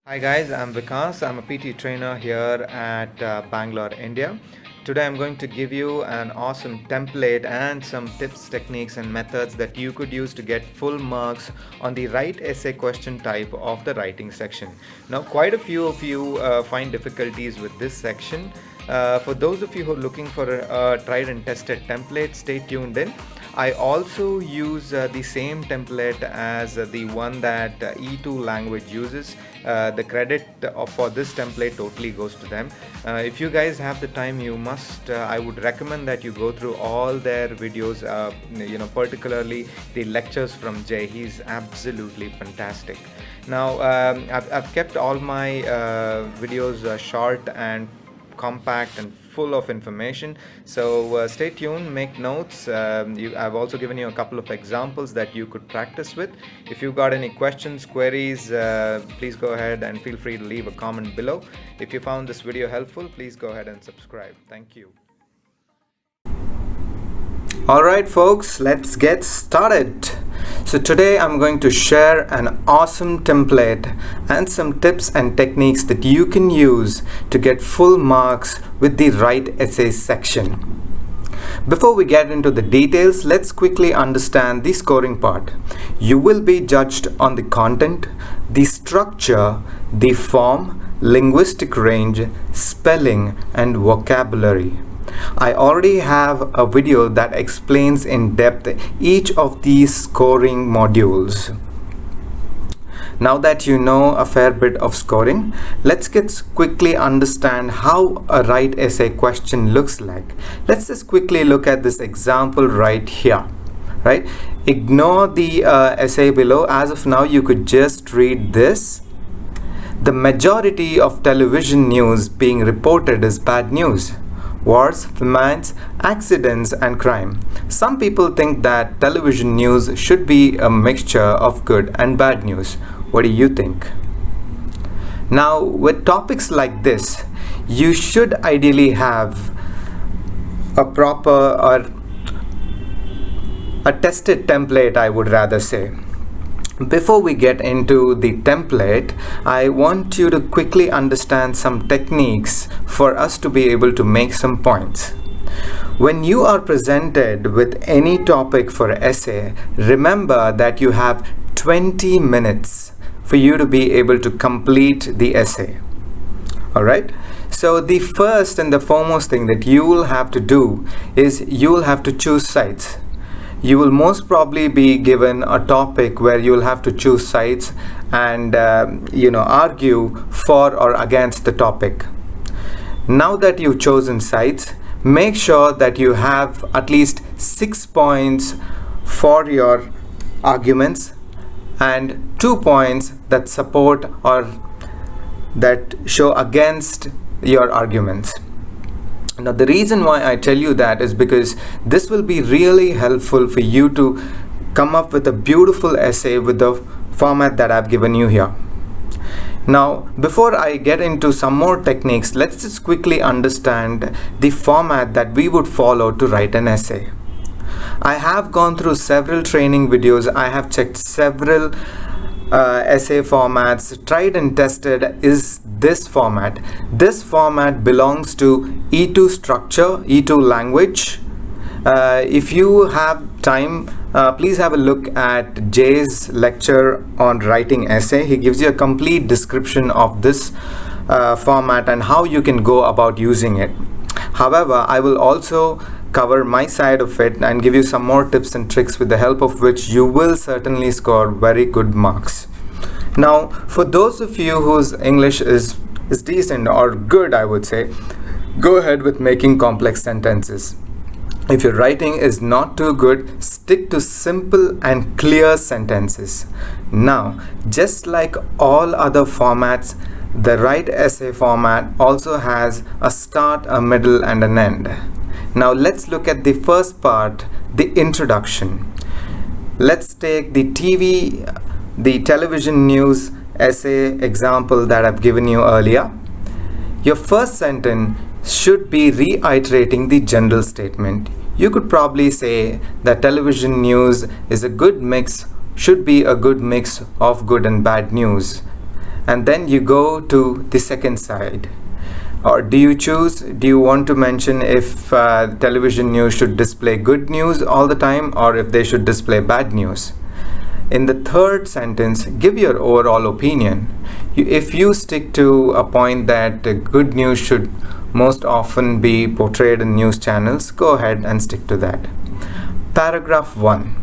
Hi guys, I'm Vikas. I'm a PT trainer here at Bangalore, India. Today I'm going to give you an awesome template and some tips, techniques and methods that you could use to get full marks on the right essay question type of the writing section. Now quite a few of you find difficulties with this section. For those of you who are looking for a tried and tested template, stay tuned in. I also use the same template as the one that E2 language uses. The credit for this template totally goes to them. If you guys have the time, you must, I would recommend that you go through all their videos, particularly the lectures from Jay. He's absolutely fantastic. Now, I've kept all my videos short and compact and full of information, so stay tuned, make notes. I've also given you a couple of examples that you could practice with. If you've got any questions, queries, please go ahead and feel free to leave a comment below. If you found this video helpful, please go ahead and subscribe. Thank you. Alright folks, let's get started. So today I'm going to share an awesome template and some tips and techniques that you can use to get full marks with the right essay section. Before we get into the details, let's quickly understand the scoring part. You will be judged on the content, the structure, the form, linguistic range, spelling, and vocabulary. I already have a video that explains in depth each of these scoring modules. Now that you know a fair bit of scoring, let's quickly understand how a right essay question looks like. Let's just quickly look at this example right here. Right? Ignore the essay below. As of now, you could just read this. The majority of television news being reported is bad news. Wars, famines, accidents, and crime. Some people think that television news should be a mixture of good and bad news. What do you think? Now, with topics like this, you should ideally have a proper or a tested template, I would rather say. Before we get into the template, I want you to quickly understand some techniques for us to be able to make some points. When you are presented with any topic for essay, remember that you have 20 minutes for you to be able to complete the essay. Alright? So the first and the foremost thing that you will have to do is you will have to choose sides. You will most probably be given a topic where you will have to choose sides and argue for or against the topic. Now that you've chosen sides, make sure that you have at least 6 points for your arguments and 2 points that support or that show against your arguments. Now the reason why I tell you that is because this will be really helpful for you to come up with a beautiful essay with the format that I've given you here. Now before I get into some more techniques, let's just quickly understand the format that we would follow to write an essay. I have gone through several training videos. I have checked several essay formats. Tried and tested is this format. This format belongs to E2 structure, E2 language. If you have time, please have a look at Jay's lecture on writing essay. He gives you a complete description of this format and how you can go about using it. However, I will also cover my side of it and give you some more tips and tricks with the help of which you will certainly score very good marks. Now, for those of you whose English is decent or good, I would say, go ahead with making complex sentences. If your writing is not too good, stick to simple and clear sentences. Now, just like all other formats, the right essay format also has a start, a middle, and an end. Now let's look at the first part, the introduction. Let's take the television news essay example that I've given you earlier. Your first sentence should be reiterating the general statement. You could probably say that television news is a good mix, should be a good mix of good and bad news. and then you go to the second side. Or do you want to mention if television news should display good news all the time, or if they should display bad news? In the third sentence, give your overall opinion. If you stick to a point that good news should most often be portrayed in news channels, go ahead and stick to that. Paragraph 1.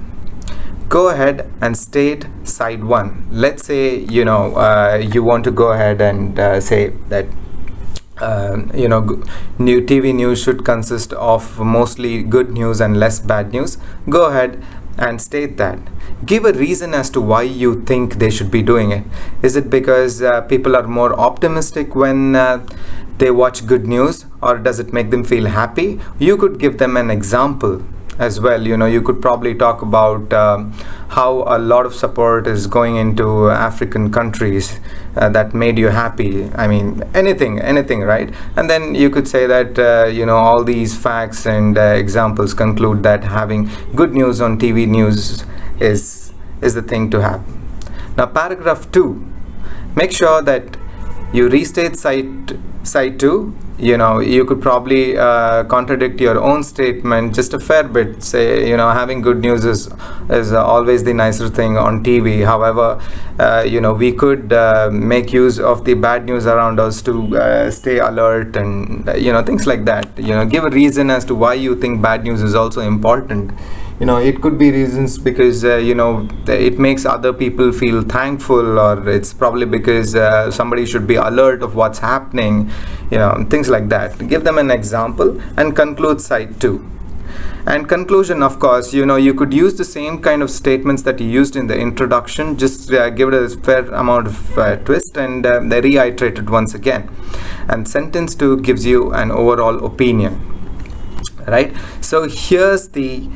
Go ahead and state side 1. Let's say you want to go ahead and say that new TV news should consist of mostly good news and less bad news. Go ahead and state that. Give a reason as to why you think they should be doing it. Is it because people are more optimistic when they watch good news, or does it make them feel happy? You could give them an example as well. You could probably talk about how a lot of support is going into African countries that made you happy. I mean, anything, right? And then you could say that all these facts and examples conclude that having good news on TV news is the thing to have. Now, paragraph 2. Make sure that you restate side 2. You could probably contradict your own statement just a fair bit. Say, having good news is always the nicer thing on TV. However, we could make use of the bad news around us to stay alert and things like that. Give a reason as to why you think bad news is also important. It could be reasons because it makes other people feel thankful, or it's probably because somebody should be alert of what's happening, things like that. Give them an example and conclude side 2. And conclusion, of course, you could use the same kind of statements that you used in the introduction, just give it a fair amount of twist and they reiterate it once again. And sentence 2 gives you an overall opinion, right? So here's the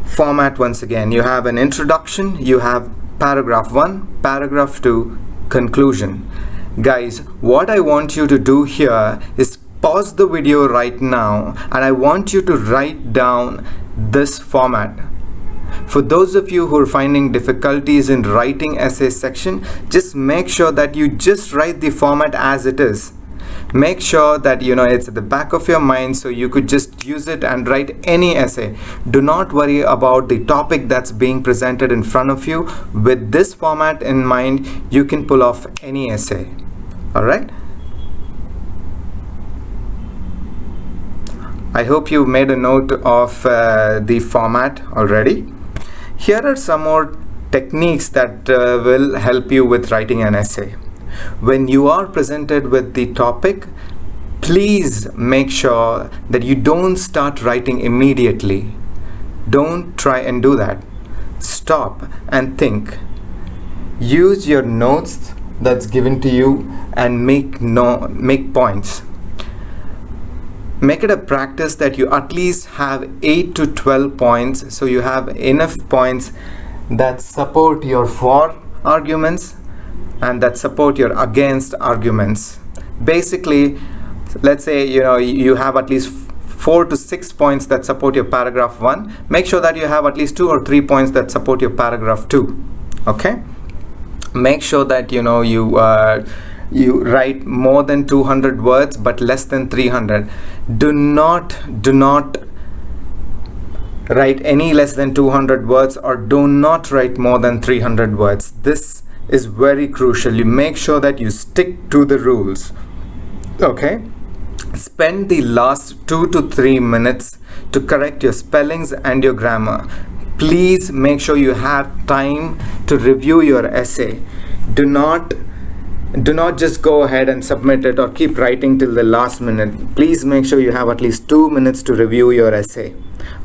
format once again. You have an introduction, you have paragraph 1, paragraph 2, conclusion. Guys, what I want you to do here is pause the video right now, and I want you to write down this format. For those of you who are finding difficulties in writing essay section, just make sure that you just write the format as it is. Make sure that it's at the back of your mind, so you could just use it and write any essay. Do not worry about the topic that's being presented in front of you. With this format in mind, you can pull off any essay. All right? I hope you made a note of the format already. Here are some more techniques that will help you with writing an essay. When you are presented with the topic, please make sure that you don't start writing immediately. Don't try and do that. Stop and think. Use your notes that's given to you and make points. Make it a practice that you at least have 8 to 12 points, so you have enough points that support your for arguments and that support your against arguments. Basically, let's say you have at least 4 to 6 points that support your paragraph 1. Make sure that you have at least 2 or 3 points that support your paragraph 2. Okay? Make sure that you write more than 200 words but less than 300. Do not write any less than 200 words, or do not write more than 300 words. This is very crucial. You make sure that you stick to the rules. Okay? Spend the last 2 to 3 minutes to correct your spellings and your grammar. Please make sure you have time to review your essay. Do not just go ahead and submit it or keep writing till the last minute. Please make sure you have at least 2 minutes to review your essay.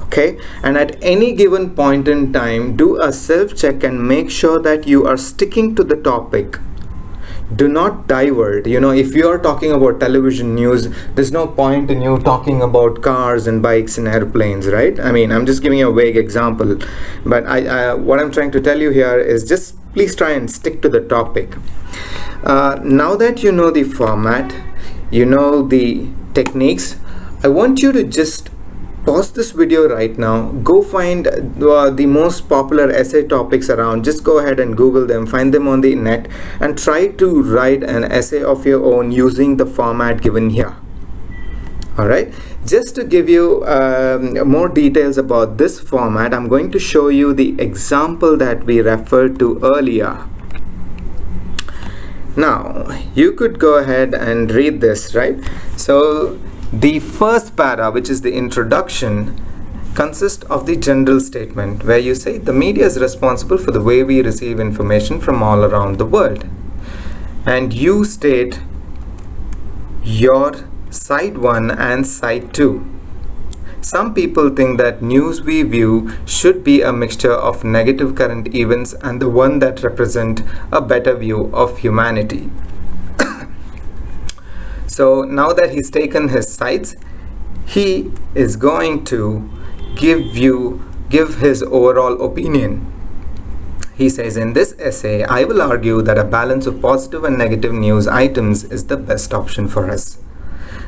Okay? And at any given point in time, do a self-check and make sure that you are sticking to the topic. Do not divert. If you are talking about television news, there's no point in you talking about cars and bikes and airplanes, right? I mean, I'm just giving you a vague example, but what I'm trying to tell you here is just please try and stick to the topic. Now that you know the format, you know the techniques, I want you to just Pause this video right now, go find the most popular essay topics around. Just go ahead and Google them, find them on the net, and try to write an essay of your own using the format given here. Alright, just to give you more details about this format, I'm going to show you the example that we referred to earlier. Now, you could go ahead and read this, right? So, the first para, which is the introduction, consists of the general statement where you say the media is responsible for the way we receive information from all around the world. And you state your side 1 and side 2. Some people think that news we view should be a mixture of negative current events and the one that represent a better view of humanity. So now that he's taken his sides, he is going to give his overall opinion. He says, in this essay, I will argue that a balance of positive and negative news items is the best option for us.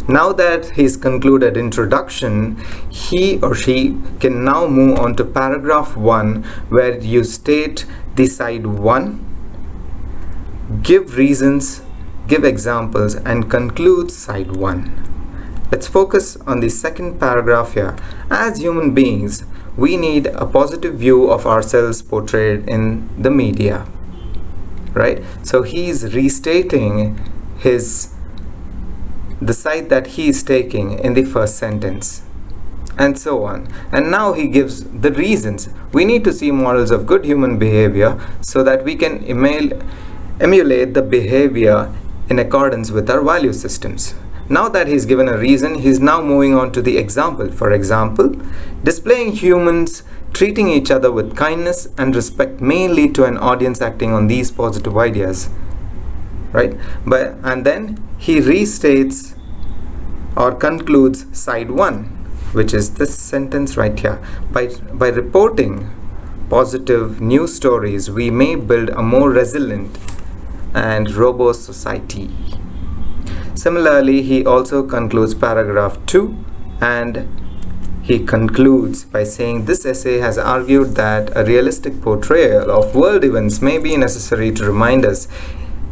Now that he's concluded introduction, he or she can now move on to paragraph 1, where you state the side 1, give reasons, give examples, and conclude side 1. Let's focus on the second paragraph here. As human beings, we need a positive view of ourselves portrayed in the media, right? So he's restating the side that he is taking in the first sentence, and so on. And now he gives the reasons. We need to see models of good human behavior so that we can emulate the behavior in accordance with our value systems. Now that he's given a reason, he's now moving on to the example. For example, displaying humans treating each other with kindness and respect may lead to an audience acting on these positive ideas, right? And then he restates or concludes side 1, which is this sentence right here. By reporting positive news stories, we may build a more resilient and robust society. Similarly, he also concludes paragraph 2, and he concludes by saying this essay has argued that a realistic portrayal of world events may be necessary to remind us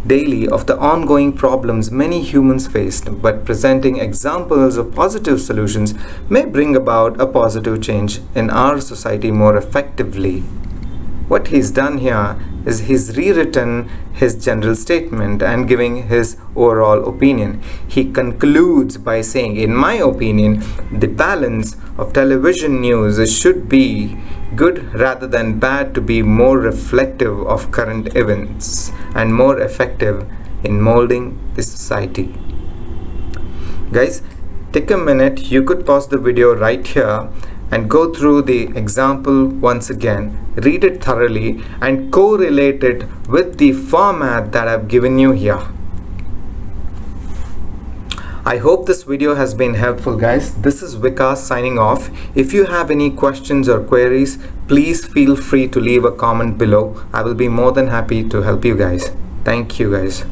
daily of the ongoing problems many humans faced, but presenting examples of positive solutions may bring about a positive change in our society more effectively. What he's done here is he's rewritten his general statement and giving his overall opinion. He concludes by saying, in my opinion, the balance of television news should be good rather than bad to be more reflective of current events and more effective in molding the society. Guys, take a minute. You could pause the video right here and go through the example once again, read it thoroughly, and correlate it with the format that I've given you here. I hope this video has been helpful, guys. This is Vikas signing off. If you have any questions or queries, please feel free to leave a comment below. I will be more than happy to help you guys. Thank you, guys.